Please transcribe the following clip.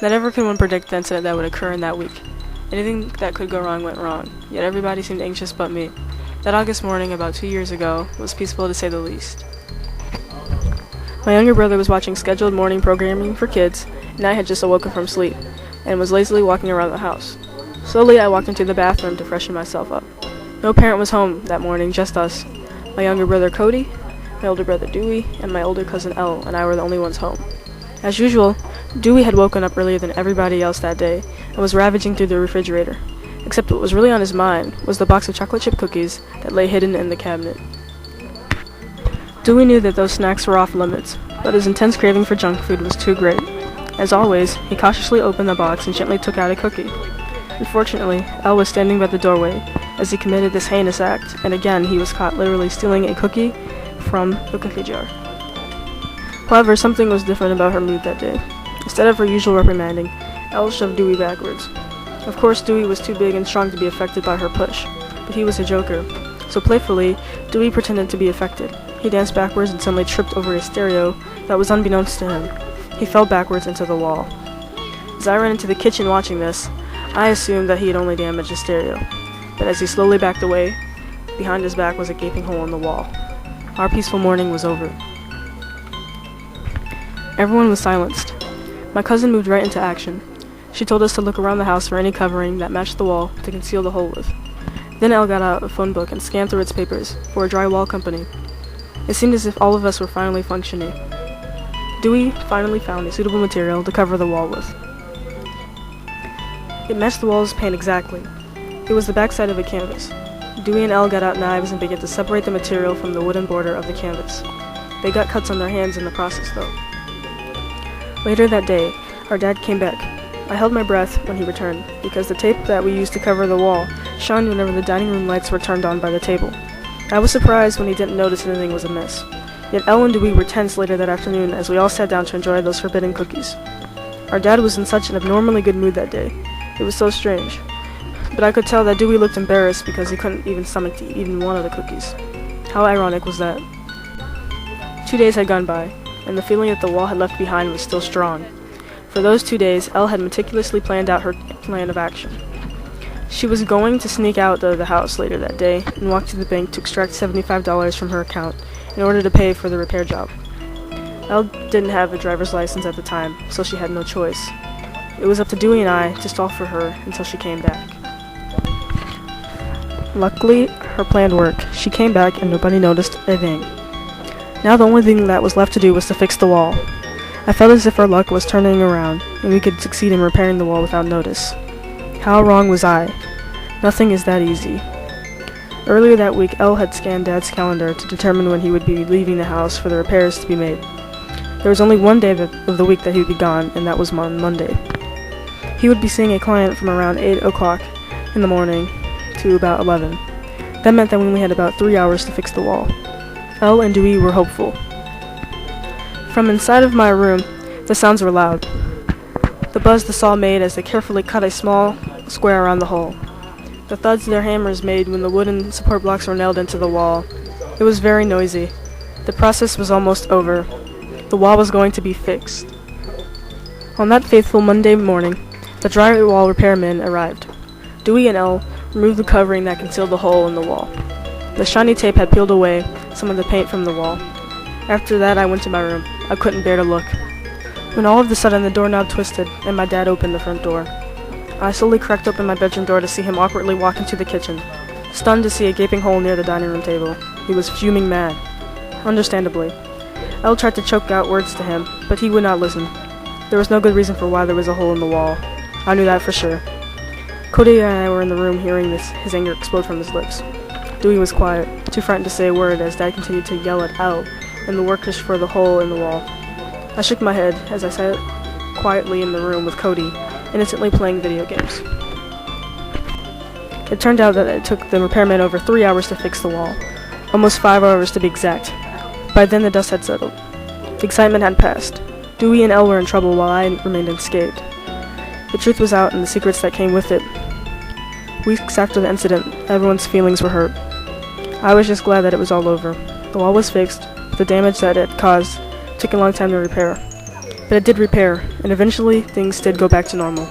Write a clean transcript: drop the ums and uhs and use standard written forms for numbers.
Never could one predict the incident that would occur in that week. Anything that could go wrong went wrong, yet everybody seemed anxious but me. That August morning, about 2 years ago, was peaceful to say the least. My younger brother was watching scheduled morning programming for kids, and I had just awoken from sleep, and was lazily walking around the house. Slowly, I walked into the bathroom to freshen myself up. No parent was home that morning, just us. My younger brother Cody, my older brother Dewey, and my older cousin Elle and I were the only ones home. As usual, Dewey had woken up earlier than everybody else that day, and was ravaging through the refrigerator. Except what was really on his mind was the box of chocolate chip cookies that lay hidden in the cabinet. Dewey knew that those snacks were off limits, but his intense craving for junk food was too great. As always, he cautiously opened the box and gently took out a cookie. Unfortunately, Elle was standing by the doorway as he committed this heinous act, and again he was caught literally stealing a cookie from the cookie jar. However, something was different about her mood that day. Instead of her usual reprimanding, Elle shoved Dewey backwards. Of course, Dewey was too big and strong to be affected by her push, but he was a joker, so playfully, Dewey pretended to be affected. He danced backwards and suddenly tripped over a stereo that was unbeknownst to him. He fell backwards into the wall. As I ran into the kitchen watching this, I assumed that he had only damaged the stereo, but as he slowly backed away, behind his back was a gaping hole in the wall. Our peaceful morning was over. Everyone was silenced. My cousin moved right into action. She told us to look around the house for any covering that matched the wall to conceal the hole with. Then Elle got out a phone book and scanned through its papers for a drywall company. It seemed as if all of us were finally functioning. Dewey finally found a suitable material to cover the wall with. It matched the wall's paint exactly. It was the backside of a canvas. Dewey and Elle got out knives and began to separate the material from the wooden border of the canvas. They got cuts on their hands in the process, though. Later that day, our dad came back. I held my breath when he returned, because the tape that we used to cover the wall shined whenever the dining room lights were turned on by the table. I was surprised when he didn't notice anything was amiss. Yet Elle and Dewey were tense later that afternoon as we all sat down to enjoy those forbidden cookies. Our dad was in such an abnormally good mood that day. It was so strange. But I could tell that Dewey looked embarrassed because he couldn't even stomach to eat even one of the cookies. How ironic was that? 2 days had gone by, and the feeling that the wall had left behind was still strong. For those 2 days, Elle had meticulously planned out her plan of action. She was going to sneak out of the house later that day and walk to the bank to extract $75 from her account in order to pay for the repair job. Elle didn't have a driver's license at the time, so she had no choice. It was up to Dewey and I to stall for her until she came back. Luckily, her plan worked. She came back and nobody noticed a thing. Now the only thing that was left to do was to fix the wall. I felt as if our luck was turning around, and we could succeed in repairing the wall without notice. How wrong was I? Nothing is that easy. Earlier that week, Elle had scanned Dad's calendar to determine when he would be leaving the house for the repairs to be made. There was only one day of the week that he would be gone, and that was on Monday. He would be seeing a client from around 8 o'clock in the morning to about 11. That meant that we only had about 3 hours to fix the wall. Elle and Dewey were hopeful. From inside of my room, the sounds were loud. The buzz the saw made as they carefully cut a small square around the hole. The thuds their hammers made when the wooden support blocks were nailed into the wall. It was very noisy. The process was almost over. The wall was going to be fixed. On that faithful Monday morning, the drywall repairmen arrived. Dewey and Elle removed the covering that concealed the hole in the wall. The shiny tape had peeled away some of the paint from the wall. After that, I went to my room. I couldn't bear to look. When all of a sudden the doorknob twisted and my dad opened the front door. I slowly cracked open my bedroom door to see him awkwardly walk into the kitchen, stunned to see a gaping hole near the dining room table. He was fuming mad. Understandably. Elle tried to choke out words to him, but he would not listen. There was no good reason for why there was a hole in the wall. I knew that for sure. Cody and I were in the room hearing his anger explode from his lips. Dewey was quiet, too frightened to say a word as Dad continued to yell at Elle and the workers for the hole in the wall. I shook my head as I sat quietly in the room with Cody, innocently playing video games. It turned out that it took the repairman over 3 hours to fix the wall, almost 5 hours to be exact. By then the dust had settled. The excitement had passed. Dewey and Elle were in trouble while I remained unscathed. The truth was out and the secrets that came with it. Weeks after the incident, everyone's feelings were hurt. I was just glad that it was all over. The wall was fixed, but the damage that it caused took a long time to repair. But it did repair, and eventually things did go back to normal.